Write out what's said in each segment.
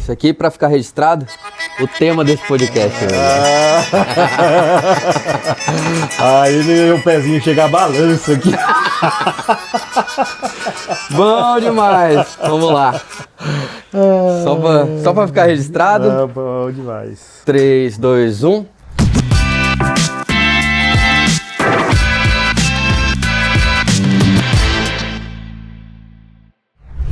Isso aqui, para ficar registrado, o tema desse podcast. Aí meu pezinho chega a balança aqui. Bom demais. Vamos lá. Só pra ficar registrado. Bom demais. 3, 2, 1.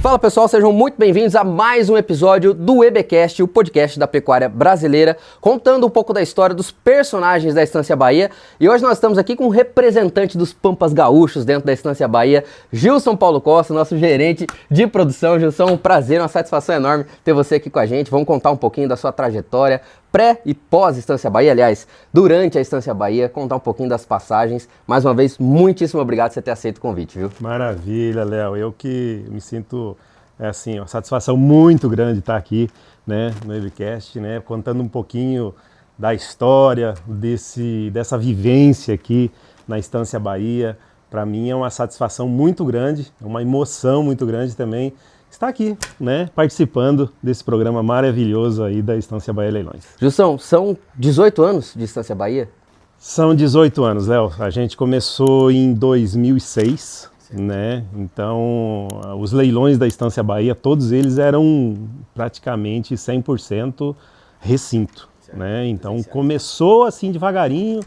Fala pessoal, sejam muito bem-vindos a mais um episódio do EBcast, o podcast da pecuária brasileira, contando um pouco da história dos personagens da Estância Bahia. E hoje nós estamos aqui com um representante dos Pampas Gaúchos dentro da Estância Bahia, Gilson Paulo Costa, nosso gerente de produção. Gilson, um prazer, uma satisfação enorme ter você aqui com a gente. Vamos contar um pouquinho da sua trajetória pré e pós Estância Bahia, aliás, durante a Estância Bahia, contar um pouquinho das passagens. Mais uma vez, muitíssimo obrigado por você ter aceito o convite, viu? Maravilha, Léo. Eu que me sinto, uma satisfação muito grande estar aqui, né, no EBcast, né, contando um pouquinho da história, dessa vivência aqui na Estância Bahia. Para mim é uma satisfação muito grande, uma emoção muito grande também estar aqui, né, participando desse programa maravilhoso aí da Estância Bahia Leilões. Gilson, são 18 anos de Estância Bahia? São 18 anos, Léo. A gente começou em 2006, né? Então, os leilões da Estância Bahia, todos eles eram praticamente 100% recinto, né? Então, começou assim devagarinho,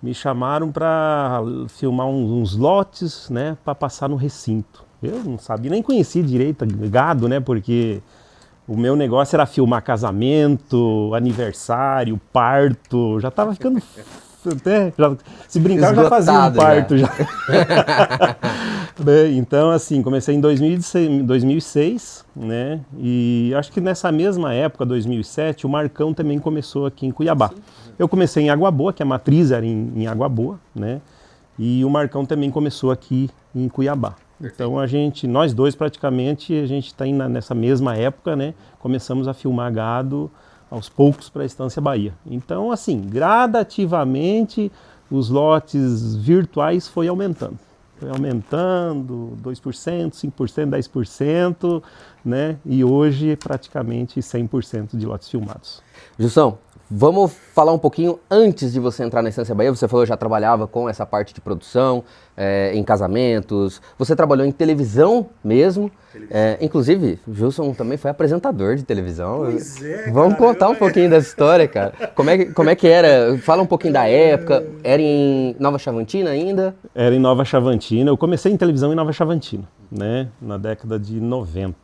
me chamaram para filmar uns lotes, né, para passar no recinto. Eu não sabia, nem conhecia direito gado, né, porque o meu negócio era filmar casamento, aniversário, parto, já estava ficando... se brincar, eu já fazia um parto já. Então, assim, comecei em 2006, né? E acho que nessa mesma época, 2007, o Marcão também começou aqui em Cuiabá. Eu comecei em Água Boa, que a matriz era em Água Boa, né? E o Marcão também começou aqui em Cuiabá. Então nós dois praticamente, a gente está nessa mesma época, né? Começamos a filmar gado aos poucos para a Estância Bahia. Então, assim, gradativamente os lotes virtuais foi aumentando. Foi aumentando 2%, 5%, 10%, né? E hoje praticamente 100% de lotes filmados. Gilson, vamos falar um pouquinho antes de você entrar na Estância Bahia. Você falou que já trabalhava com essa parte de produção, em casamentos. Você trabalhou em televisão mesmo. Inclusive, o Gilson também foi apresentador de televisão. Pois é, vamos contar um pouquinho dessa história, cara. Como é que era? Fala um pouquinho da época. Era em Nova Chavantina ainda? Era em Nova Chavantina. Eu comecei em televisão em Nova Chavantina, né? Na década de 90,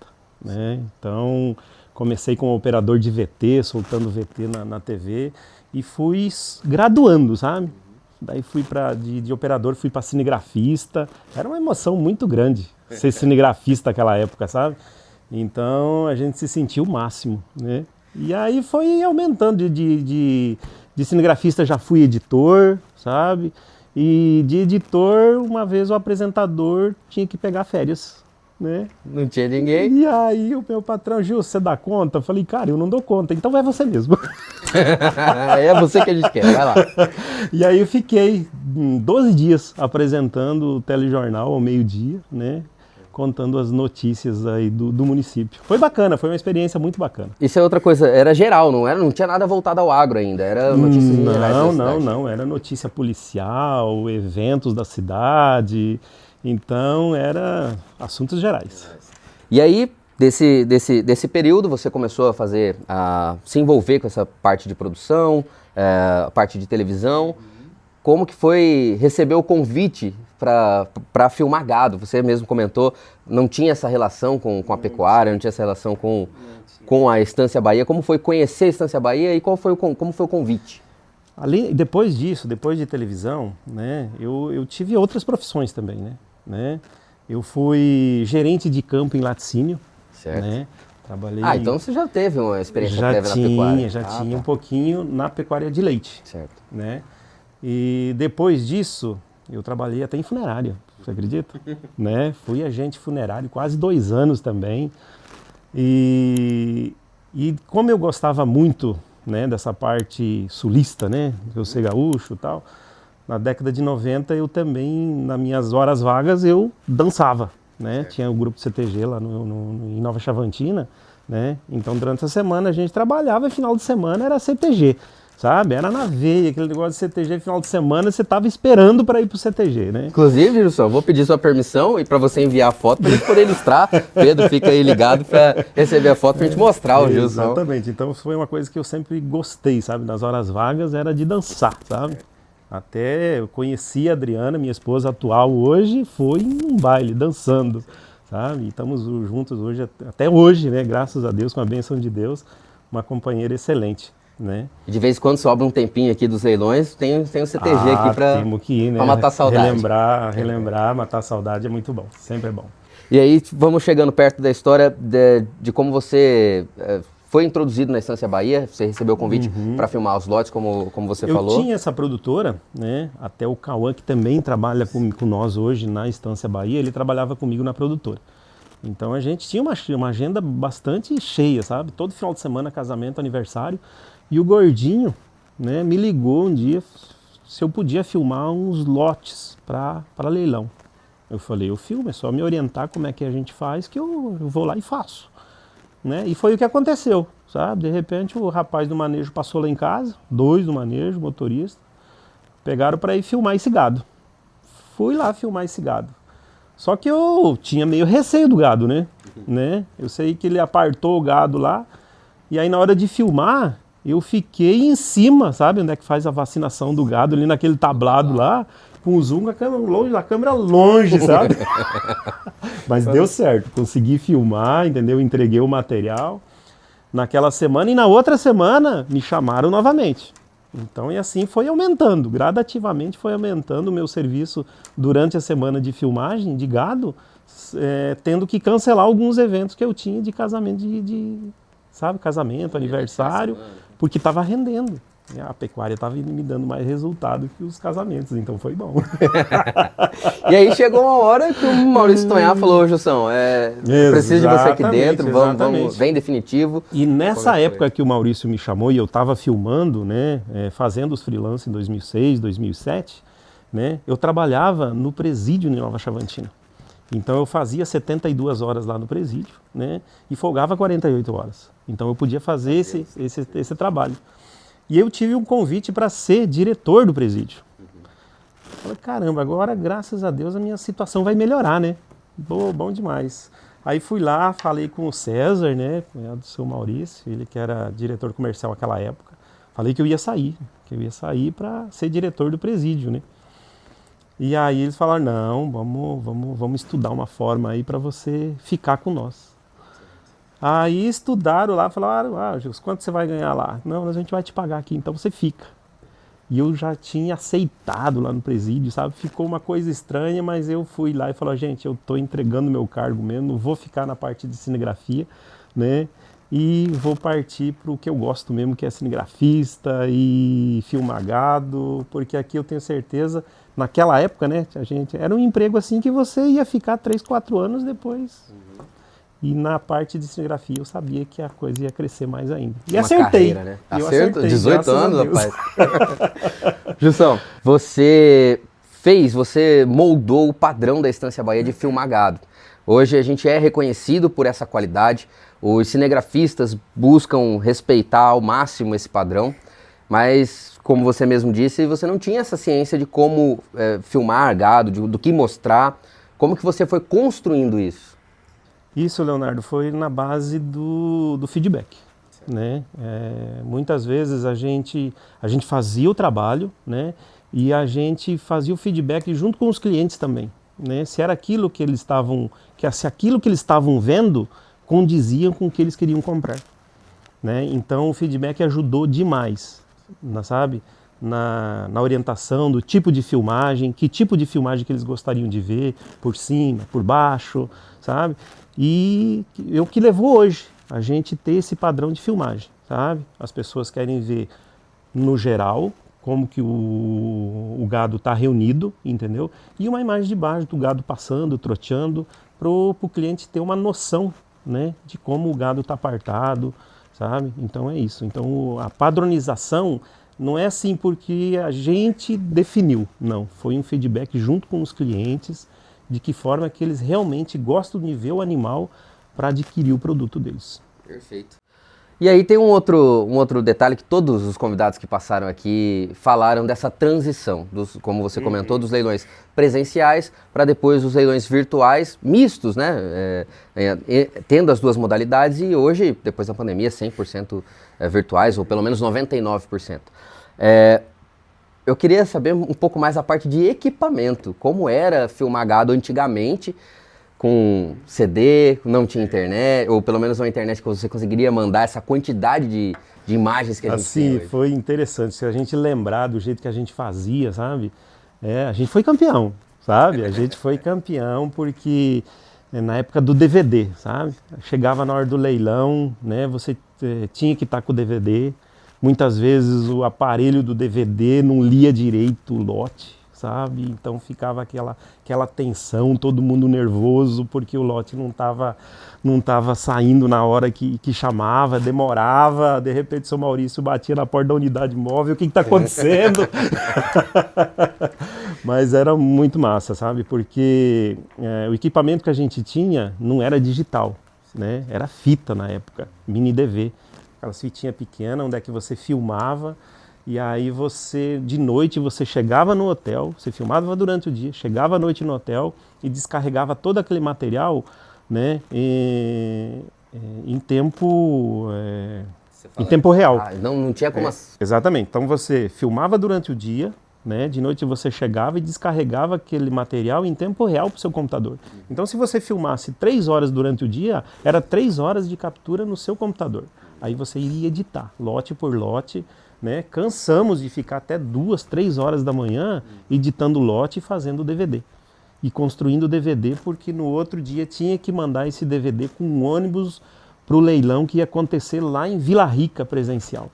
né? Então, comecei como operador de VT, soltando VT na TV e fui graduando, sabe? Daí fui de operador, fui para cinegrafista. Era uma emoção muito grande ser cinegrafista naquela época, sabe? Então a gente se sentiu o máximo, né? E aí foi aumentando. De cinegrafista já fui editor, sabe? E de editor, uma vez o apresentador tinha que pegar férias, né? Não tinha ninguém. E aí o meu patrão, Gil, você dá conta? Eu falei, cara, eu não dou conta, então vai você mesmo. É você que a gente quer, vai lá. E aí eu fiquei 12 dias apresentando o telejornal ao meio-dia, né? Contando as notícias aí do município. Foi bacana, foi uma experiência muito bacana. Isso é outra coisa, era geral, não era? Não tinha nada voltado ao agro ainda, era notícias gerais da cidade. Não, era notícia policial, eventos da cidade, então era assuntos gerais. E aí, desse período, você começou a se envolver com essa parte de produção, a parte de televisão. Como que foi receber o convite para filmar gado? Você mesmo comentou, não tinha essa relação com a pecuária, não tinha essa relação com a Estância Bahia. Como foi conhecer a Estância Bahia e como foi o convite? Depois disso, depois de televisão, né, eu tive outras profissões também, né? Eu fui gerente de campo em laticínio, certo. Né? Trabalhei. Então você já teve uma experiência prévia na pecuária? Já tinha um pouquinho na pecuária de leite, certo. Né? E depois disso, eu trabalhei até em funerária, você acredita? Né? Fui agente funerário quase 2 anos também. E como eu gostava muito, né, dessa parte sulista, né, eu ser gaúcho e tal, na década de 90 eu também, nas minhas horas vagas, eu dançava, né? Tinha o grupo CTG lá em Nova Chavantina, né? Então durante a semana a gente trabalhava e final de semana era CTG, sabe? Era na veia, aquele negócio de CTG, final de semana você tava esperando para ir pro CTG, né? Inclusive, Gilson, eu vou pedir sua permissão e para você enviar a foto para a gente poder ilustrar. Pedro fica aí ligado para receber a foto para a gente mostrar o Gilson. Exatamente, então foi uma coisa que eu sempre gostei, sabe? Nas horas vagas era de dançar, sabe? Até eu conheci a Adriana, minha esposa atual hoje, foi em um baile, dançando, sabe? E estamos juntos hoje, até hoje, né? Graças a Deus, com a bênção de Deus, uma companheira excelente, né? E de vez em quando sobra um tempinho aqui dos leilões, tem o CTG aqui para né? matar a saudade. Relembrar, matar a saudade é muito bom, sempre é bom. E aí vamos chegando perto da história de como você foi introduzido na Estância Bahia, você recebeu o convite para filmar os lotes, como você falou. Eu tinha essa produtora, né? Até o Cauã, que também trabalha com nós hoje na Estância Bahia, ele trabalhava comigo na produtora. Então a gente tinha uma agenda bastante cheia, sabe? Todo final de semana, casamento, aniversário. E o Gordinho, né, me ligou um dia se eu podia filmar uns lotes para leilão. Eu falei, eu filmo, é só me orientar como é que a gente faz que eu vou lá e faço. Né? E foi o que aconteceu, sabe? De repente o rapaz do manejo passou lá em casa, 2 do manejo, motorista, pegaram para ir filmar esse gado. Fui lá filmar esse gado. Só que eu tinha meio receio do gado, né? Eu sei que ele apartou o gado lá, e aí na hora de filmar, eu fiquei em cima, sabe? Onde é que faz a vacinação do gado, ali naquele tablado lá, com o zoom, a câmera longe, sabe? Mas deu certo, consegui filmar, entendeu? Entreguei o material naquela semana e na outra semana me chamaram novamente. Então, e assim foi aumentando, gradativamente foi aumentando o meu serviço durante a semana de filmagem de gado, tendo que cancelar alguns eventos que eu tinha de casamento, sabe, casamento, aniversário, porque estava rendendo. A pecuária estava me dando mais resultado que os casamentos, então foi bom. E aí chegou uma hora que o Maurício Tonhar falou, Jussão, preciso de você aqui dentro, vem definitivo. E nessa época que o Maurício me chamou e eu estava filmando, né, fazendo os freelance em 2006, 2007, né, eu trabalhava no presídio em Nova Chavantina. Então eu fazia 72 horas lá no presídio, né, e folgava 48 horas. Então eu podia fazer esse trabalho. E eu tive um convite para ser diretor do presídio. Falei, caramba, agora graças a Deus a minha situação vai melhorar, né? Bom demais. Aí fui lá, falei com o César, né, cunhado do seu Maurício, ele que era diretor comercial naquela época. Falei que eu ia sair para ser diretor do presídio, né? E aí eles falaram, não, vamos estudar uma forma aí para você ficar com nós. Aí estudaram lá, falaram, Gilson, quanto você vai ganhar lá? Não, a gente vai te pagar aqui, então você fica. E eu já tinha aceitado lá no presídio, sabe? Ficou uma coisa estranha, mas eu fui lá e falei, gente, eu estou entregando meu cargo mesmo, não vou ficar na parte de cinegrafia, né? E vou partir para o que eu gosto mesmo, que é cinegrafista e filmar gado, porque aqui eu tenho certeza, naquela época, né, era um emprego assim que você ia ficar 3, 4 anos depois. E na parte de cinegrafia eu sabia que a coisa ia crescer mais ainda. E uma acertei. Carreira, né? Acertei, 18 anos, rapaz. Jussão, você moldou o padrão da Estância Bahia de filmar gado. Hoje a gente é reconhecido por essa qualidade. Os cinegrafistas buscam respeitar ao máximo esse padrão. Mas, como você mesmo disse, você não tinha essa ciência de como filmar gado, do que mostrar. Como que você foi construindo isso? Isso, Leonardo, foi na base do feedback, né? Muitas vezes a gente fazia o trabalho, né? E a gente fazia o feedback junto com os clientes também, né? Se era aquilo que eles estavam, se aquilo que eles estavam vendo condizia com o que eles queriam comprar, né? Então o feedback ajudou demais, sabe? Na orientação do tipo de filmagem, que tipo de filmagem que eles gostariam de ver, por cima, por baixo, sabe? E é o que levou hoje a gente ter esse padrão de filmagem, sabe? As pessoas querem ver no geral como que o gado está reunido, entendeu? E uma imagem de baixo do gado passando, troteando, para o cliente ter uma noção, né, de como o gado está apartado, sabe? Então é isso. Então a padronização não é assim porque a gente definiu, não. Foi um feedback junto com os clientes, de que forma que eles realmente gostam de ver o animal para adquirir o produto deles. Perfeito. E aí tem um outro detalhe que todos os convidados que passaram aqui falaram dessa transição, como você comentou, dos leilões presenciais para depois os leilões virtuais, mistos, né? Tendo as duas modalidades e hoje, depois da pandemia, 100% virtuais, ou pelo menos 99%. Eu queria saber um pouco mais a parte de equipamento, como era filmar gado antigamente, com CD, não tinha internet, ou pelo menos uma internet que você conseguiria mandar essa quantidade de imagens que a gente tem hoje. Foi interessante, se a gente lembrar do jeito que a gente fazia, sabe? A gente foi campeão, sabe? A gente foi campeão porque na época do DVD, sabe? Chegava na hora do leilão, né? Você tinha que estar com o DVD. Muitas vezes o aparelho do DVD não lia direito o lote, sabe? Então ficava aquela tensão, todo mundo nervoso, porque o lote não tava saindo na hora que chamava, demorava, de repente o seu Maurício batia na porta da unidade móvel, o que está acontecendo? Mas era muito massa, sabe? Porque o equipamento que a gente tinha não era digital, né? Era fita na época, mini DV, aquelas fitinhas pequenas, onde é que você filmava. E aí de noite você chegava no hotel, você filmava durante o dia, chegava à noite no hotel e descarregava todo aquele material, né, em tempo real. Não tinha como... Exatamente, então você filmava durante o dia, né, de noite você chegava e descarregava aquele material em tempo real para o seu computador. Então se você filmasse 3 horas durante o dia, era 3 horas de captura no seu computador. Aí você iria editar, lote por lote, né? Cansamos de ficar até 2, 3 horas da manhã editando lote e fazendo DVD. E construindo DVD, porque no outro dia tinha que mandar esse DVD com um ônibus para o leilão que ia acontecer lá em Vila Rica presencial,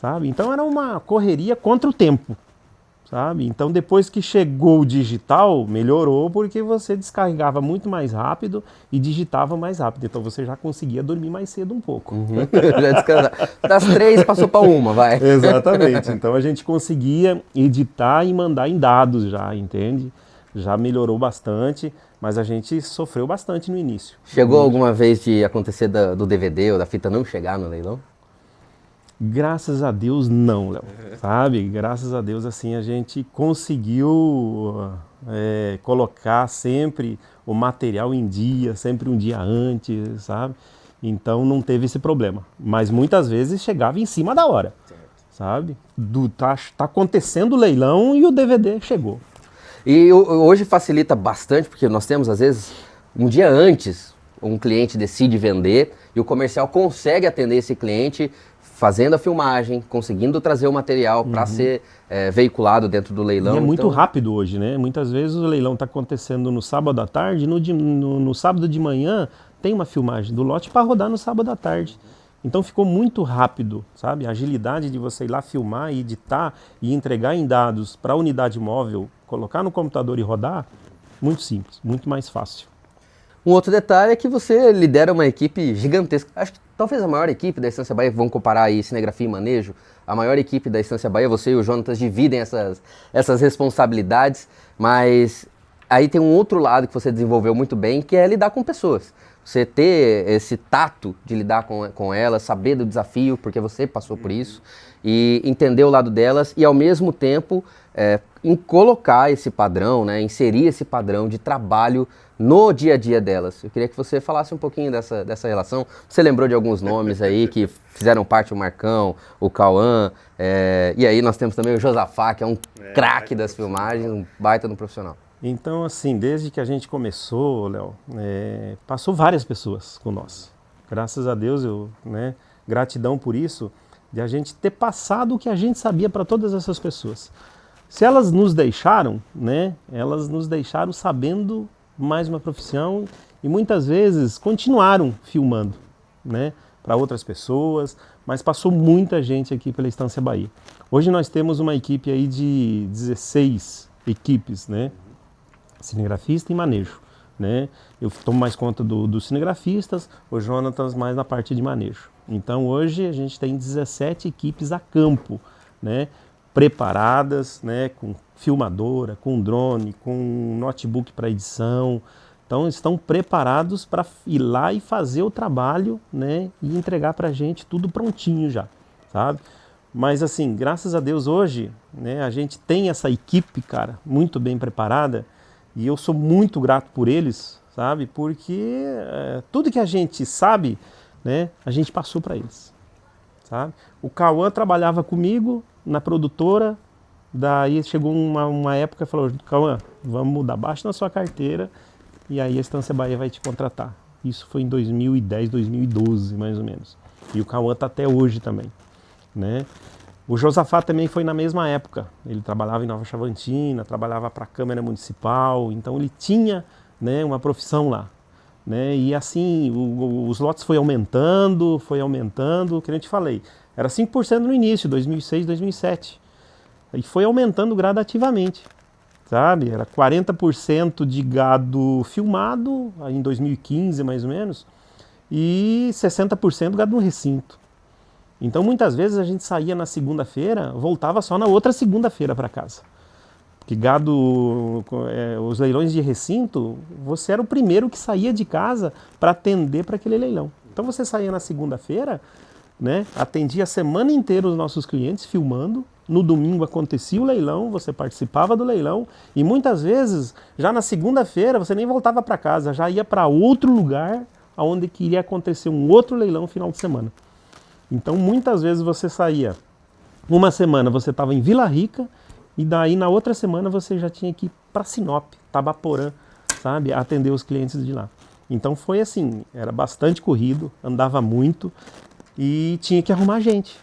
sabe? Então era uma correria contra o tempo, sabe? Então depois que chegou o digital, melhorou porque você descarregava muito mais rápido e digitava mais rápido. Então você já conseguia dormir mais cedo um pouco. Já descansava. Das 3 passou para 1, vai. Exatamente. Então a gente conseguia editar e mandar em dados já, entende? Já melhorou bastante, mas a gente sofreu bastante no início. Chegou alguma vez de acontecer do DVD ou da fita não chegar no leilão? Graças a Deus não, Léo, sabe? Graças a Deus, assim, a gente conseguiu colocar sempre o material em dia, sempre um dia antes, sabe? Então não teve esse problema. Mas muitas vezes chegava em cima da hora, sabe? Tá acontecendo o leilão e o DVD chegou. E hoje facilita bastante, porque nós temos, às vezes, um dia antes, um cliente decide vender e o comercial consegue atender esse cliente fazendo a filmagem, conseguindo trazer o material para ser veiculado dentro do leilão. E é muito rápido hoje, né? Muitas vezes o leilão está acontecendo no sábado à tarde, no sábado de manhã tem uma filmagem do lote para rodar no sábado à tarde. Então ficou muito rápido, sabe? A agilidade de você ir lá filmar e editar e entregar em dados para a unidade móvel, colocar no computador e rodar, muito simples, muito mais fácil. Um outro detalhe é que você lidera uma equipe gigantesca. Acho que talvez a maior equipe da Estância Bahia, vamos comparar aí cinegrafia e manejo, a maior equipe da Estância Bahia, você e o Jonatas dividem essas responsabilidades, mas aí tem um outro lado que você desenvolveu muito bem, que é lidar com pessoas. Você ter esse tato de lidar com elas, saber do desafio, porque você passou por isso, e entender o lado delas e ao mesmo tempo em colocar esse padrão, né, inserir esse padrão de trabalho no dia a dia delas. Eu queria que você falasse um pouquinho dessa relação. Você lembrou de alguns nomes aí que fizeram parte, o Marcão, o Cauã, e aí nós temos também o Josafá, que é um craque das filmagens, um baita no profissional. Então, assim, desde que a gente começou, Léo, passou várias pessoas com nós. Graças a Deus, gratidão por isso, de a gente ter passado o que a gente sabia para todas essas pessoas. Se elas nos deixaram, né, elas nos deixaram sabendo mais uma profissão e muitas vezes continuaram filmando, né, para outras pessoas, mas passou muita gente aqui pela Estância Bahia. Hoje nós temos uma equipe aí de 16 equipes, né, cinegrafista e manejo, né. Eu tomo mais conta dos cinegrafistas, o Jonatas mais na parte de manejo. Então hoje a gente tem 17 equipes a campo, né, preparadas, né, com filmadora, com drone, com notebook para edição, Então estão preparados para ir lá e fazer o trabalho, né, e entregar para a gente tudo prontinho já, sabe? Mas assim, graças a Deus hoje, né, a gente tem essa equipe, cara, muito bem preparada e eu sou muito grato por eles, sabe? Porque tudo que a gente sabe, né, a gente passou para eles, sabe? O Cauã trabalhava comigo na produtora, daí chegou uma época e falou, Cauã, vamos mudar, baixa na sua carteira e aí a Estância Bahia vai te contratar. Isso foi em 2010, 2012, mais ou menos. E o Cauã está até hoje também, né? O Josafá também foi na mesma época. Ele trabalhava em Nova Chavantina, trabalhava para a Câmara Municipal, então ele tinha, né, uma profissão lá, né? E assim, os lotes foi aumentando, que nem eu te falei. Era 5% no início, 2006, 2007. E foi aumentando gradativamente, sabe? Era 40% de gado filmado, em 2015 mais ou menos, e 60% gado no recinto. Então muitas vezes a gente saía na segunda-feira, voltava só na outra segunda-feira para casa. Porque gado, os leilões de recinto, você era o primeiro que saía de casa para atender para aquele leilão. Então você saía na segunda-feira, né, atendia a semana inteira os nossos clientes filmando, no domingo acontecia o leilão, você participava do leilão e muitas vezes, já na segunda-feira, você nem voltava para casa, já ia para outro lugar onde queria acontecer um outro leilão no final de semana. Então muitas vezes você saía, uma semana você estava em Vila Rica e daí na outra semana você já tinha que ir para Sinop, Tabaporã, sabe, atender os clientes de lá. Então foi assim, era bastante corrido, andava muito e tinha que arrumar gente.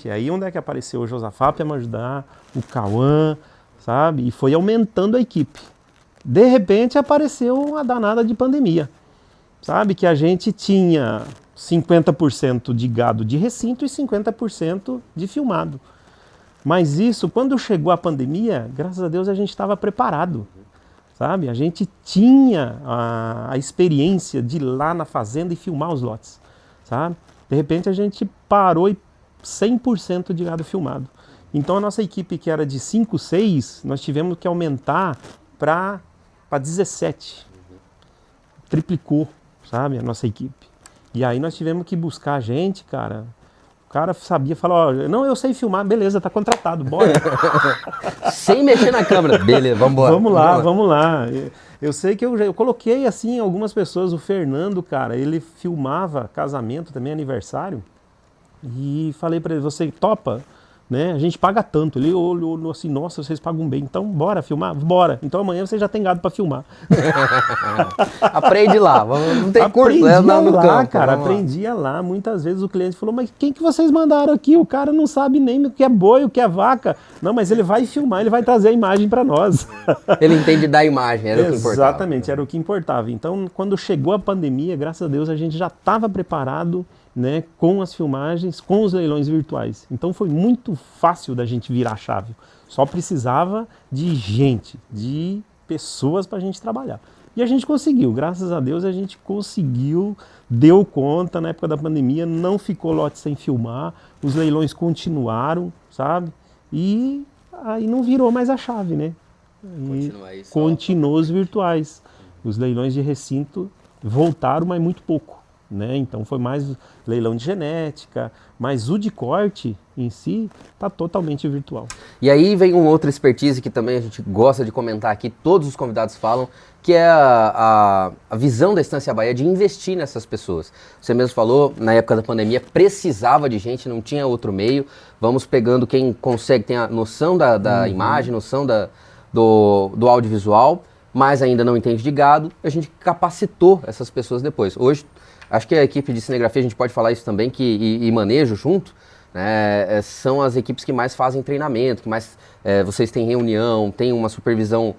Aí onde é que apareceu o Josafá para me ajudar, o Cauã, sabe, e foi aumentando a equipe. De repente apareceu a danada de pandemia, sabe, que a gente tinha 50% de gado de recinto e 50% de filmado. Mas isso, quando chegou a pandemia, graças a Deus a gente estava preparado, sabe? A gente tinha a experiência de ir lá na fazenda e filmar os lotes, sabe? De repente a gente parou e 100% de gado filmado. Então a nossa equipe, que era de 5, 6, nós tivemos que aumentar para 17. Triplicou, sabe, a nossa equipe. E aí nós tivemos que buscar gente, cara. O cara sabia, falou, ó, não, eu sei filmar, beleza, tá contratado, bora. Sem mexer na câmera, beleza, vambora. Vamos lá. Eu sei que eu coloquei assim algumas pessoas, o Fernando, cara, ele filmava casamento também, aniversário. E falei pra ele, você topa? Né? A gente paga tanto. Ele olhou assim, nossa, vocês pagam bem. Então, bora filmar? Bora. Então amanhã você já tem gado para filmar. Aprende lá. Não tem curso, né? Não no campo. Cara, aprendia lá. Muitas vezes o cliente falou, mas quem que vocês mandaram aqui? O cara não sabe nem o que é boi, o que é vaca. Não, mas ele vai filmar, ele vai trazer a imagem para nós. Ele entende da imagem, era o que importava. Exatamente, era o que importava. Então, quando chegou a pandemia, graças a Deus, a gente já estava preparado, né, com as filmagens, com os leilões virtuais. Então foi muito fácil da gente virar a chave. Só precisava de gente, de pessoas para a gente trabalhar. E a gente conseguiu, graças a Deus a gente conseguiu, deu conta na época da pandemia, não ficou lote sem filmar, os leilões continuaram, sabe? E aí não virou mais a chave, né? Continuou os virtuais. Os leilões de recinto voltaram, mas muito pouco. Né? Então foi mais leilão de genética, mas o de corte em si está totalmente virtual. E aí vem uma outra expertise que também a gente gosta de comentar aqui, todos os convidados falam, que é a visão da Estância Bahia de investir nessas pessoas. Você mesmo falou, na época da pandemia precisava de gente, não tinha outro meio, vamos pegando quem consegue, tem a noção da imagem, noção do audiovisual, mas ainda não entende de gado, a gente capacitou essas pessoas depois. Hoje, acho que a equipe de cinegrafia, a gente pode falar isso também, e manejo junto, né, são as equipes que mais fazem treinamento, que mais vocês têm reunião, tem uma supervisão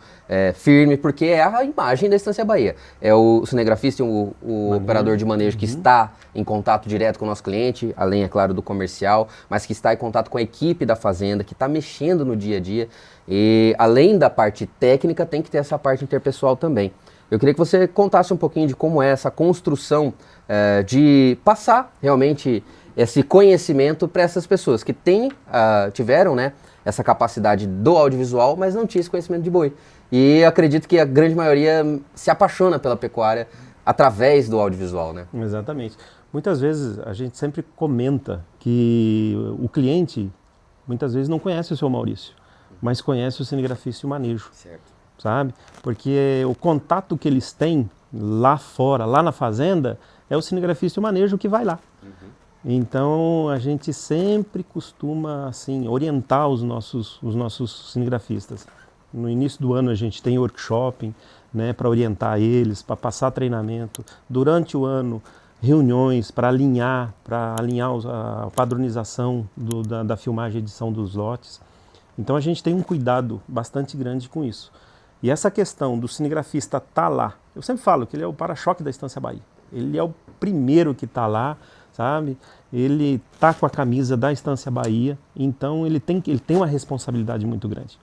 firme, porque é a imagem da Estância Bahia. É o cinegrafista e o operador de manejo que está em contato direto com o nosso cliente, além, é claro, do comercial, mas que está em contato com a equipe da fazenda, que está mexendo no dia a dia. E além da parte técnica, tem que ter essa parte interpessoal também. Eu queria que você contasse um pouquinho de como é essa construção de passar realmente esse conhecimento para essas pessoas que tiveram, né, essa capacidade do audiovisual, mas não tinha esse conhecimento de boi. E eu acredito que a grande maioria se apaixona pela pecuária através do audiovisual, né? Exatamente. Muitas vezes a gente sempre comenta que o cliente muitas vezes não conhece o seu Maurício, mas conhece o cinegrafista e o manejo. Certo. Sabe? Porque o contato que eles têm lá fora, lá na fazenda, é o cinegrafista e o manejo que vai lá. Então a gente sempre costuma assim orientar os nossos cinegrafistas. No início do ano a gente tem workshop, né, para orientar eles, para passar treinamento. Durante o ano, reuniões para alinhar a padronização da filmagem e edição dos lotes. Então a gente tem um cuidado bastante grande com isso. E essa questão do cinegrafista estar lá, eu sempre falo que ele é o para-choque da Estância Bahia. Ele é o primeiro que está lá, sabe? Ele está com a camisa da Estância Bahia, então ele tem uma responsabilidade muito grande,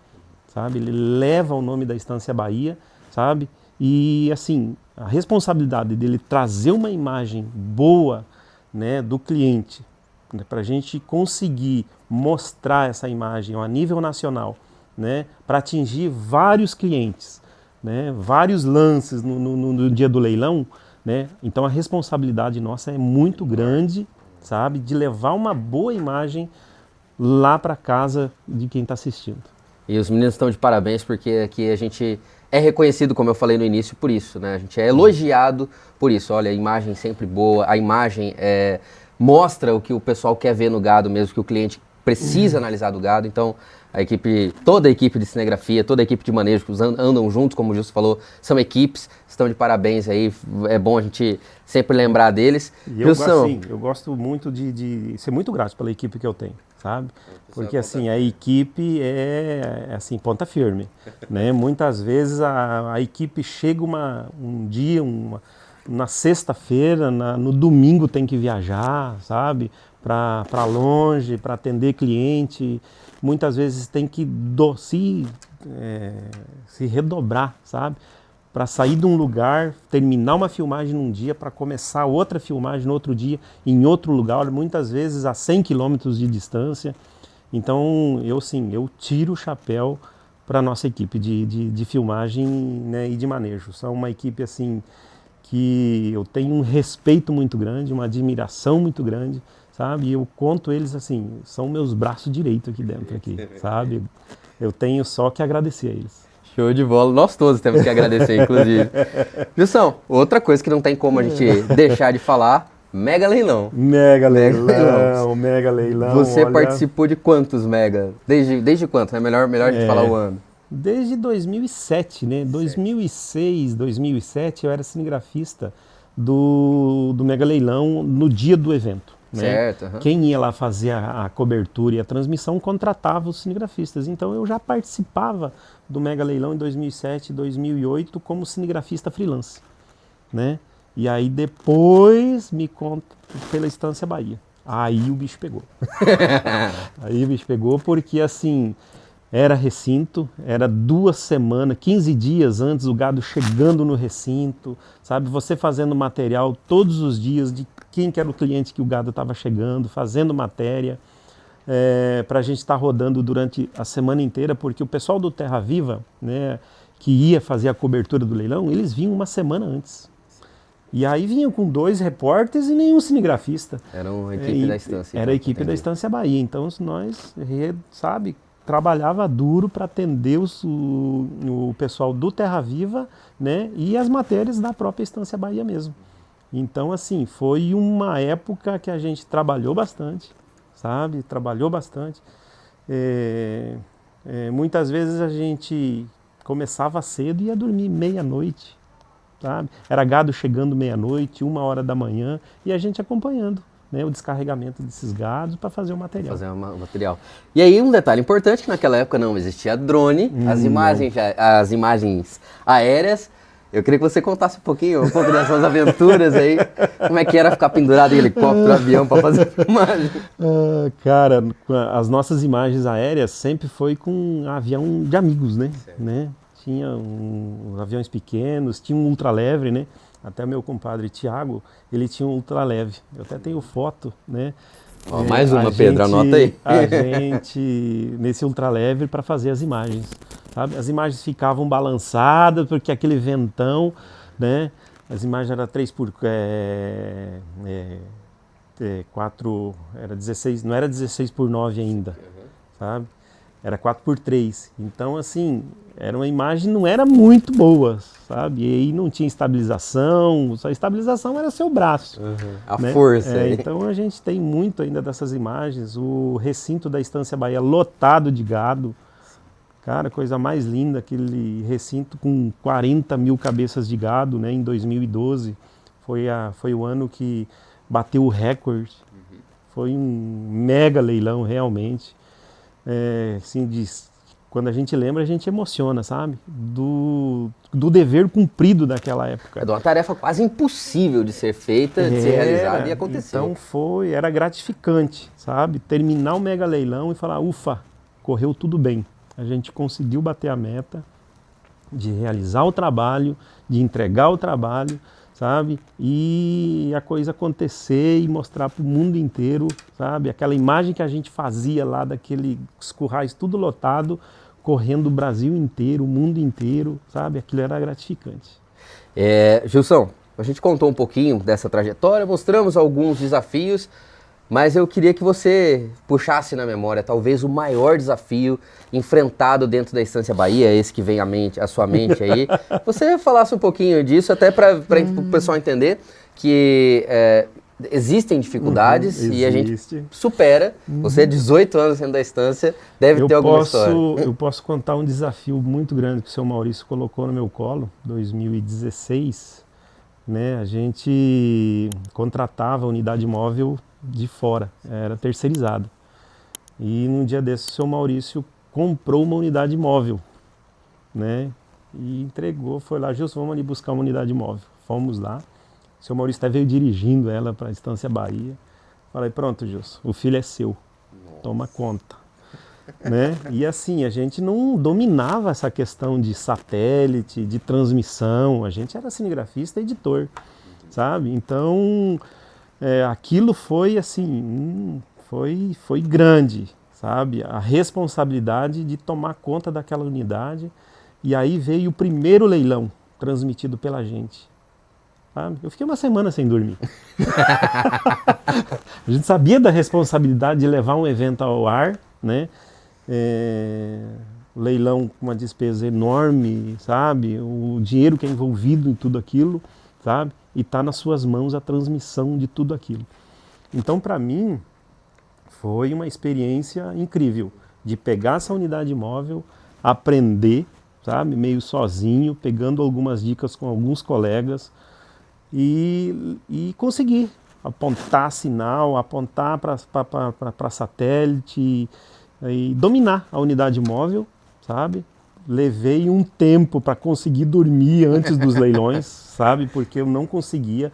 sabe? Ele leva o nome da Estância Bahia, sabe? E assim, a responsabilidade dele trazer uma imagem boa, né, do cliente, né, para a gente conseguir mostrar essa imagem a nível nacional, né, para atingir vários clientes, né, vários lances no dia do leilão, né? Então a responsabilidade nossa é muito grande, sabe, de levar uma boa imagem lá para casa de quem está assistindo. E os meninos estão de parabéns porque aqui a gente é reconhecido, como eu falei no início, por isso, né? A gente é elogiado por isso. Olha, a imagem sempre boa, a imagem mostra o que o pessoal quer ver no gado mesmo, que o cliente precisa analisar do gado. Então, toda a equipe de cinegrafia, toda a equipe de manejo que andam juntos, como o Gilson falou, são equipes, estão de parabéns aí, é bom a gente sempre lembrar deles. E eu gosto muito de ser muito grato pela equipe que eu tenho, sabe? Porque assim, a equipe é assim, ponta firme, né? Muitas vezes a equipe chega um dia, na sexta-feira, no domingo tem que viajar, sabe? Para longe, para atender cliente. Muitas vezes tem que se redobrar, sabe? Para sair de um lugar, terminar uma filmagem num dia, para começar outra filmagem no outro dia, em outro lugar, muitas vezes a 100 quilômetros de distância. Então, eu tiro o chapéu para a nossa equipe de filmagem, né, e de manejo. São uma equipe assim que eu tenho um respeito muito grande, uma admiração muito grande, sabe? E eu conto eles assim, são meus braços direitos aqui dentro, sabe? Eu tenho só que agradecer a eles. Show de bola, nós todos temos que agradecer, inclusive. Gilson, outra coisa que não tem como a gente deixar de falar, Mega Leilão. Mega Leilão. Você participou de quantos Mega? Desde quanto? É melhor a gente falar o ano. Desde 2007, né? 2006, 2007 eu era cinegrafista do Mega Leilão no dia do evento. Né? Certo. Uhum. Quem ia lá fazer a cobertura e a transmissão contratava os cinegrafistas. Então eu já participava do Mega Leilão em 2007 e 2008 como cinegrafista freelance, né? E aí depois me conta pela Estância Bahia. Aí o bicho pegou. Aí o bicho pegou porque assim, era recinto, era 2 semanas, 15 dias antes o gado chegando no recinto, sabe? Você fazendo material todos os dias de quem que era o cliente que o gado estava chegando, fazendo matéria, para a gente estar rodando durante a semana inteira, porque o pessoal do Terra Viva, né, que ia fazer a cobertura do leilão, eles vinham uma semana antes. E aí vinham com 2 repórteres e nenhum cinegrafista. Era uma equipe da Estância. Era a equipe da Estância Bahia. Então nós, sabe, trabalhava duro para atender o pessoal do Terra Viva, né, e as matérias da própria Estância Bahia mesmo. Então, assim, foi uma época que a gente trabalhou bastante, sabe? Trabalhou bastante. Muitas vezes a gente começava cedo e ia dormir meia-noite, sabe? Era gado chegando meia-noite, 1h da manhã, e a gente acompanhando, né, o descarregamento desses gados para fazer o material. Material. E aí um detalhe importante, que naquela época não existia drone, as imagens aéreas. Eu queria que você contasse um pouco das suas aventuras aí, como é que era ficar pendurado em helicóptero, avião para fazer filmagem. Cara, as nossas imagens aéreas sempre foi com avião de amigos, né? Tinha uns aviões pequenos, tinha um ultraleve, né? até meu compadre Tiago, ele tinha um ultraleve. Eu até tenho foto, né? Ó, mais uma, Pedro, anota aí. A gente, nesse ultraleve, para fazer as imagens, sabe? As imagens ficavam balançadas, porque aquele ventão, né? As imagens eram 4, era 16, não era 16:9 ainda, sabe? Era 4:3. Então, assim, era uma imagem, não era muito boa, sabe? E aí não tinha estabilização, a estabilização era seu braço. A né? força. Então a gente tem muito ainda dessas imagens. O recinto da Estância Bahia lotado de gado. Cara, coisa mais linda, aquele recinto com 40 mil cabeças de gado, né? Em 2012. Foi o ano que bateu o recorde. Foi um mega leilão, realmente. Assim, quando a gente lembra, a gente emociona, sabe? Do dever cumprido daquela época. É de uma tarefa quase impossível de ser feita, de ser realizada e aconteceu. Então era gratificante, sabe? Terminar o mega leilão e falar, ufa, correu tudo bem. A gente conseguiu bater a meta de realizar o trabalho, de entregar o trabalho, sabe? E a coisa acontecer e mostrar para o mundo inteiro, sabe? Aquela imagem que a gente fazia lá daqueles currais tudo lotado, correndo o Brasil inteiro, o mundo inteiro, sabe? Aquilo era gratificante. Gilson, a gente contou um pouquinho dessa trajetória, mostramos alguns desafios, mas eu queria que você puxasse na memória talvez o maior desafio enfrentado dentro da Estância Bahia, esse que vem à sua mente aí. Você falasse um pouquinho disso, até para o pessoal entender que existem dificuldades e a gente supera. Você, 18 anos dentro da Estância, deve ter alguma história. Eu posso contar um desafio muito grande que o seu Maurício colocou no meu colo, 2016. Né, a gente contratava a unidade móvel de fora, era terceirizada. E num dia desses o seu Maurício comprou uma unidade móvel, né? E entregou, foi lá, Gilson, vamos ali buscar uma unidade móvel. Fomos lá, o seu Maurício até veio dirigindo ela para a Estância Bahia. Falei, pronto, Gilson, o filho é seu, toma conta. Né? E assim, a gente não dominava essa questão de satélite, de transmissão, a gente era cinegrafista e editor, sabe? Então, aquilo foi assim, foi grande, sabe? A responsabilidade de tomar conta daquela unidade. E aí veio o primeiro leilão transmitido pela gente. Sabe? Eu fiquei uma semana sem dormir. A gente sabia da responsabilidade de levar um evento ao ar, né? Leilão com uma despesa enorme, sabe? O dinheiro que é envolvido em tudo aquilo, sabe? E está nas suas mãos a transmissão de tudo aquilo. Então, para mim, foi uma experiência incrível de pegar essa unidade móvel, aprender, sabe? Meio sozinho, pegando algumas dicas com alguns colegas e conseguir apontar sinal, apontar para satélite e dominar a unidade móvel, sabe? Levei um tempo para conseguir dormir antes dos leilões, sabe? Porque eu não conseguia,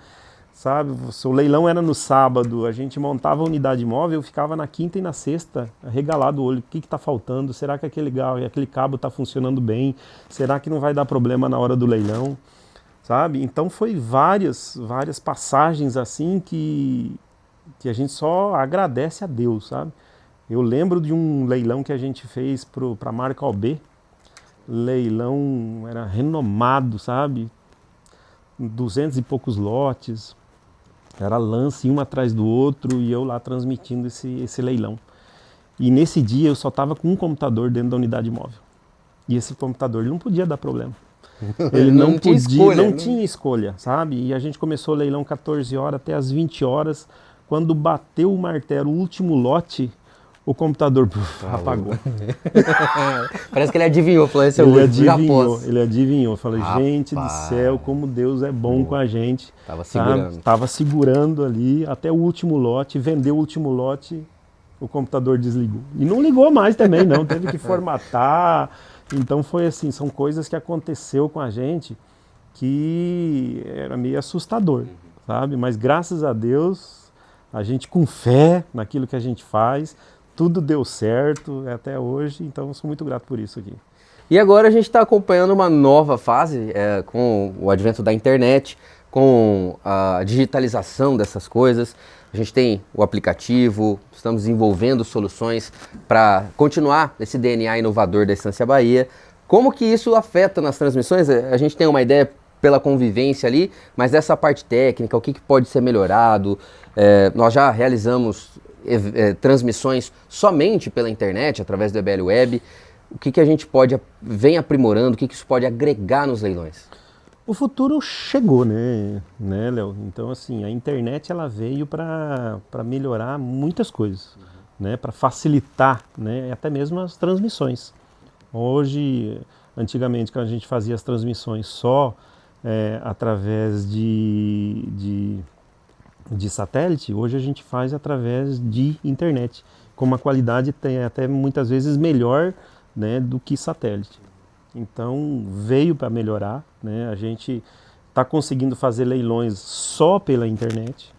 sabe? Se o leilão era no sábado, a gente montava a unidade móvel, eu ficava na quinta e na sexta, regalado o olho, o que está faltando? Será que aquele cabo está funcionando bem? Será que não vai dar problema na hora do leilão? Sabe? Então foi várias passagens assim que a gente só agradece a Deus, sabe? Eu lembro de um leilão que a gente fez para a marca OB, leilão era renomado, sabe? 200 e poucos lotes, era lance um atrás do outro e eu lá transmitindo esse leilão. E nesse dia eu só estava com um computador dentro da unidade móvel. E esse computador ele não podia dar problema. Ele não tinha escolha, sabe? E a gente começou o leilão 14 horas até as 20 horas. Quando bateu o martelo, o último lote, o computador apagou. Parece que ele adivinhou, falou, esse é o Ele adivinhou. Eu falei, gente do céu, como Deus é bom com a gente. Tava segurando ali até o último lote, vendeu o último lote, o computador desligou. E não ligou mais também, não, teve que formatar. Então foi assim, são coisas que aconteceu com a gente que era meio assustador, sabe? Mas graças a Deus, a gente com fé naquilo que a gente faz, tudo deu certo até hoje, então eu sou muito grato por isso aqui. E agora a gente está acompanhando uma nova fase com o advento da internet, com a digitalização dessas coisas. A gente tem o aplicativo, estamos desenvolvendo soluções para continuar esse DNA inovador da Estância Bahia. Como que isso afeta nas transmissões? A gente tem uma ideia pela convivência ali, mas essa parte técnica, o que pode ser melhorado? Nós já realizamos transmissões somente pela internet, através do EBL Web. O que a gente vem aprimorando, o que isso pode agregar nos leilões? O futuro chegou, né, Léo? Então, assim, a internet ela veio para melhorar muitas coisas, né, para facilitar, né, até mesmo as transmissões. Hoje, antigamente, quando a gente fazia as transmissões só através de satélite, hoje a gente faz através de internet, com uma qualidade até muitas vezes melhor, né, do que satélite. Então veio para melhorar, né? A gente está conseguindo fazer leilões só pela internet,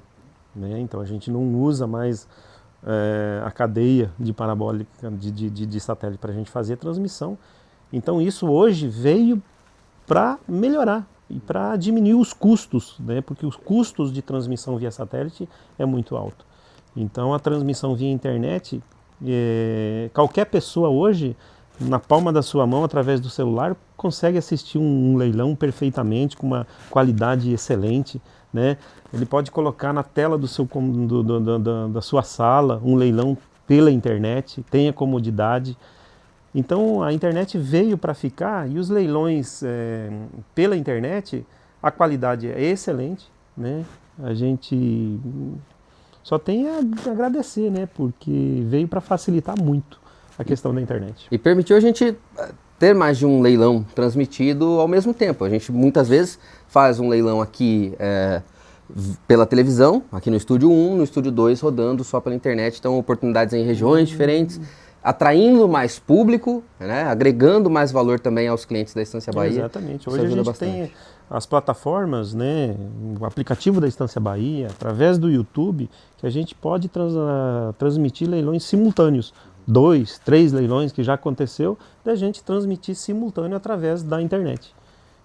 né? Então a gente não usa mais a cadeia de parabólica de satélite para a gente fazer transmissão. Então isso hoje veio para melhorar e para diminuir os custos, né? Porque os custos de transmissão via satélite é muito alto. Então a transmissão via internet, qualquer pessoa hoje, na palma da sua mão, através do celular, consegue assistir um leilão perfeitamente, com uma qualidade excelente, né? Ele pode colocar na tela da sua sala um leilão pela internet, tem a comodidade. Então a internet veio para ficar, e os leilões pela internet, a qualidade é excelente, né? A gente só tem a agradecer, né? Porque veio para facilitar muito a questão da internet. E permitiu a gente ter mais de um leilão transmitido ao mesmo tempo. A gente muitas vezes faz um leilão aqui pela televisão, aqui no Estúdio 1, no Estúdio 2 rodando só pela internet. Então oportunidades em regiões diferentes, atraindo mais público, né? Agregando mais valor também aos clientes da Estância Bahia. Exatamente. Hoje a gente tem as plataformas, né? O aplicativo da Estância Bahia, através do YouTube, que a gente pode transmitir leilões simultâneos. 2, 3 leilões que já aconteceu, da gente transmitir simultâneo através da internet.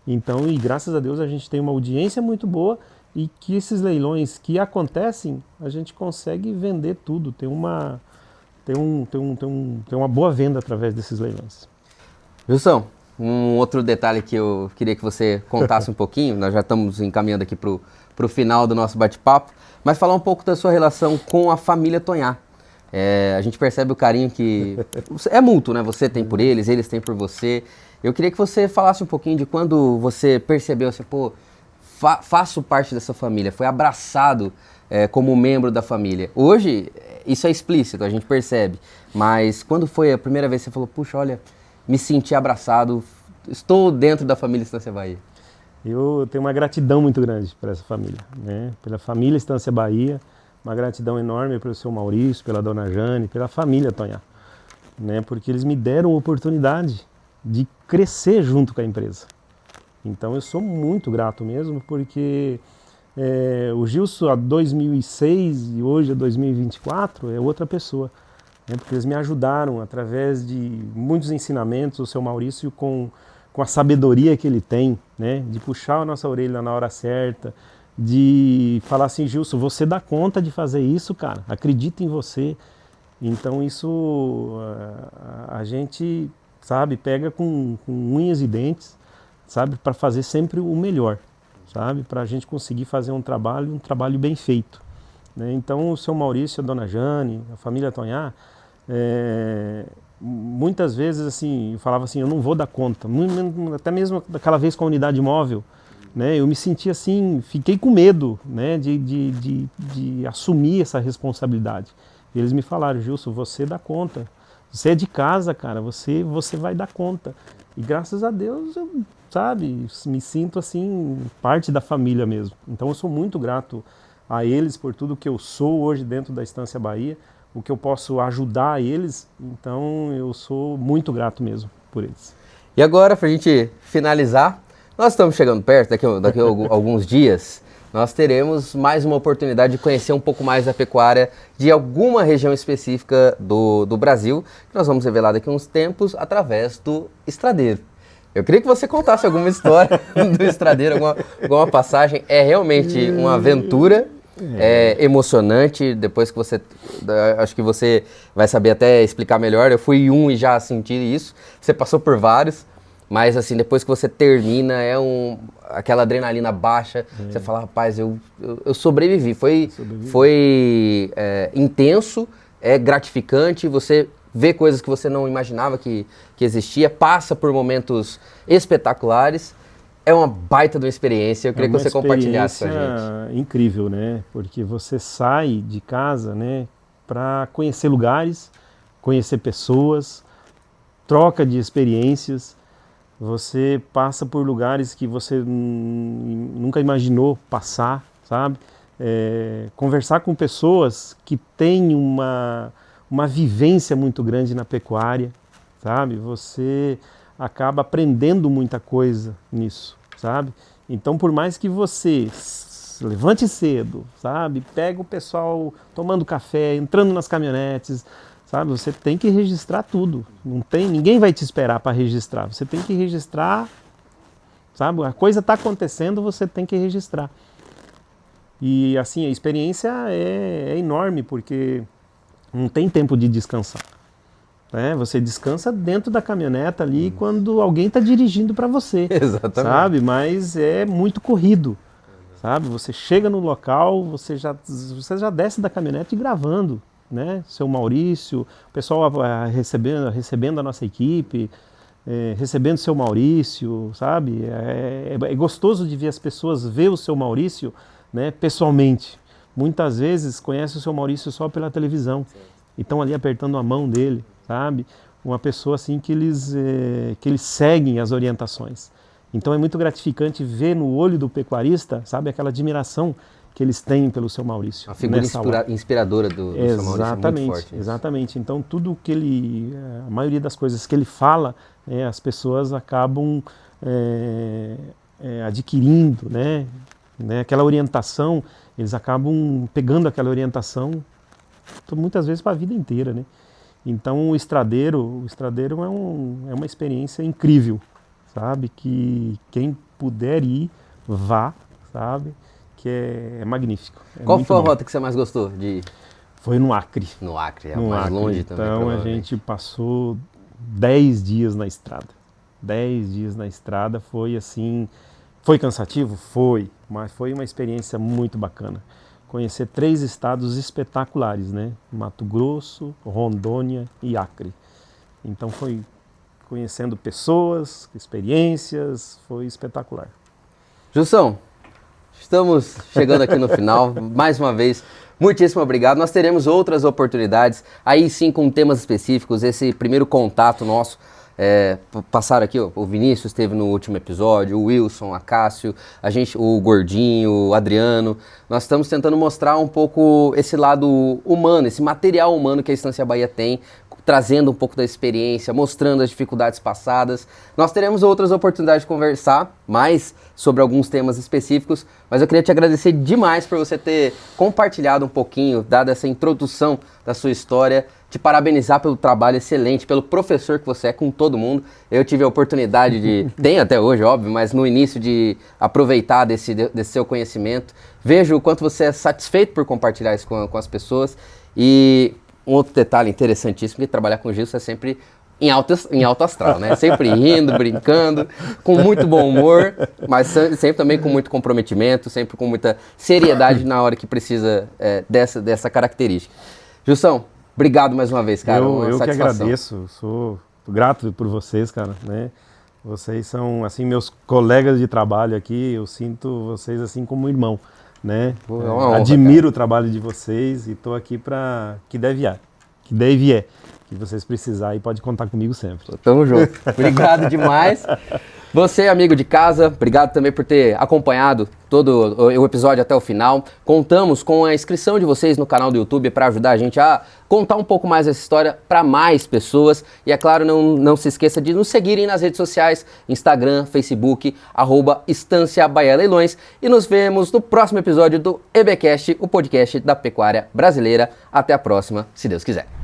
Então, e graças a Deus a gente tem uma audiência muito boa, e que esses leilões que acontecem, a gente consegue vender tudo, tem uma boa venda através desses leilões. Wilson, um outro detalhe que eu queria que você contasse um pouquinho, nós já estamos encaminhando aqui para o final do nosso bate-papo, mas falar um pouco da sua relação com a família Tonhá. A gente percebe o carinho que é mútuo, né? Você tem por eles têm por você. Eu queria que você falasse um pouquinho de quando você percebeu assim, pô, faço parte dessa família, foi abraçado como membro da família. Hoje, isso é explícito, a gente percebe, mas quando foi a primeira vez que você falou, puxa, olha, me senti abraçado, estou dentro da família Estância Bahia? Eu tenho uma gratidão muito grande por essa família, né? Pela família Estância Bahia. Uma gratidão enorme pelo seu Maurício, pela dona Jane, pela família Tonhá, né? Porque eles me deram a oportunidade de crescer junto com a empresa. Então eu sou muito grato mesmo, porque o Gilson a 2006 e hoje a 2024 é outra pessoa, né? Porque eles me ajudaram através de muitos ensinamentos, o seu Maurício com a sabedoria que ele tem, né? De puxar a nossa orelha na hora certa, de falar assim, Gilson, você dá conta de fazer isso, cara, acredita em você. Então isso a gente, sabe, pega com unhas e dentes, sabe, para fazer sempre o melhor, sabe, para a gente conseguir fazer um trabalho bem feito, né? Então o seu Maurício, a dona Jane, a família Tonhá, muitas vezes assim, eu falava assim, eu não vou dar conta, até mesmo daquela vez com a unidade móvel, né, eu me senti assim, fiquei com medo, né, de assumir essa responsabilidade. E eles me falaram, Gilson, você dá conta, você é de casa, cara, você vai dar conta. E graças a Deus, eu, sabe, me sinto assim, parte da família mesmo. Então eu sou muito grato a eles por tudo que eu sou hoje dentro da Estância Bahia, o que eu posso ajudar eles, então eu sou muito grato mesmo por eles. E agora, para a gente finalizar, nós estamos chegando perto, daqui a alguns dias, nós teremos mais uma oportunidade de conhecer um pouco mais da pecuária de alguma região específica do Brasil, que nós vamos revelar daqui a uns tempos através do Estradeiro. Eu queria que você contasse alguma história do estradeiro, alguma passagem. É realmente uma aventura emocionante. Depois que você... Acho que você vai saber até explicar melhor. Eu fui e já senti isso. Você passou por vários. Mas assim, depois que você termina, aquela adrenalina baixa. Você fala, rapaz, eu sobrevivi. Foi intenso, gratificante. Você vê coisas que você não imaginava que existia. Passa por momentos espetaculares. É uma baita de uma experiência. Eu queria que você compartilhasse com a gente. É uma experiência incrível, né? Porque você sai de casa, né, para conhecer lugares, conhecer pessoas, troca de experiências. Você passa por lugares que você nunca imaginou passar, sabe? Conversar com pessoas que têm uma vivência muito grande na pecuária, sabe? Você acaba aprendendo muita coisa nisso, sabe? Então, por mais que você levante cedo, sabe? Pega o pessoal tomando café, entrando nas caminhonetes, sabe? Você tem que registrar tudo. Ninguém vai te esperar para registrar. Você tem que registrar, sabe? A coisa está acontecendo, você tem que registrar. E assim, a experiência é enorme, porque não tem tempo de descansar. Você descansa dentro da caminhoneta ali quando alguém está dirigindo para você. Exatamente. Sabe? Mas é muito corrido. Sabe? Você chega no local, você já desce da caminhonete gravando. Né? Seu Maurício, o pessoal recebendo a nossa equipe, recebendo seu Maurício, sabe? É gostoso de ver as pessoas ver o seu Maurício, né, pessoalmente. Muitas vezes conhece o seu Maurício só pela televisão e estão ali apertando a mão dele, sabe? Uma pessoa assim que eles seguem as orientações. Então é muito gratificante ver no olho do pecuarista, sabe, aquela admiração que eles têm pelo seu Maurício. A figura inspiradora do seu Maurício é muito forte. Exatamente. Então tudo que a maioria das coisas que ele fala, as pessoas acabam adquirindo, né? Aquela orientação, eles acabam pegando aquela orientação muitas vezes para a vida inteira, né? Então o estradeiro é uma experiência incrível, sabe? Que quem puder ir, vá, sabe? Que é magnífico. Qual foi a rota que você mais gostou de ir? Foi no Acre. No Acre, mais longe também. Então a gente passou 10 dias na estrada. 10 dias na estrada, foi assim... Foi cansativo? Foi, mas foi uma experiência muito bacana. Conhecer 3 estados espetaculares, né? Mato Grosso, Rondônia e Acre. Então foi conhecendo pessoas, experiências, foi espetacular. Jussão, estamos chegando aqui no final. Mais uma vez, muitíssimo obrigado. Nós teremos outras oportunidades, aí sim com temas específicos. Esse primeiro contato nosso, passaram aqui, o Vinícius esteve no último episódio, o Wilson, a Cássio, o Gordinho, o Adriano. Nós estamos tentando mostrar um pouco esse lado humano, esse material humano que a Estância Bahia tem, trazendo um pouco da experiência, mostrando as dificuldades passadas. Nós teremos outras oportunidades de conversar mais sobre alguns temas específicos, mas eu queria te agradecer demais por você ter compartilhado um pouquinho, dado essa introdução da sua história, te parabenizar pelo trabalho excelente, pelo professor que você é com todo mundo. Eu tive a oportunidade tenho até hoje, óbvio, mas no início de aproveitar desse seu conhecimento. Vejo o quanto você é satisfeito por compartilhar isso com as pessoas. E um outro detalhe interessantíssimo, que trabalhar com o Gilson é sempre em alto astral, né? Sempre rindo, brincando, com muito bom humor, mas sempre também com muito comprometimento, sempre com muita seriedade na hora que precisa dessa característica. Gilson, obrigado mais uma vez, cara. Eu que agradeço, sou grato por vocês, cara, né? Vocês são, assim, meus colegas de trabalho aqui, eu sinto vocês assim como irmão, né? Admiro o trabalho de vocês e estou aqui para que vier, que vocês precisarem, pode contar comigo sempre. Tamo junto. Obrigado demais. Você, amigo de casa, obrigado também por ter acompanhado todo o episódio até o final. Contamos com a inscrição de vocês no canal do YouTube para ajudar a gente a contar um pouco mais essa história para mais pessoas. E é claro, não se esqueça de nos seguirem nas redes sociais, Instagram, Facebook, @Estância Bahia Leilões. E nos vemos no próximo episódio do EBcast, o podcast da pecuária brasileira. Até a próxima, se Deus quiser.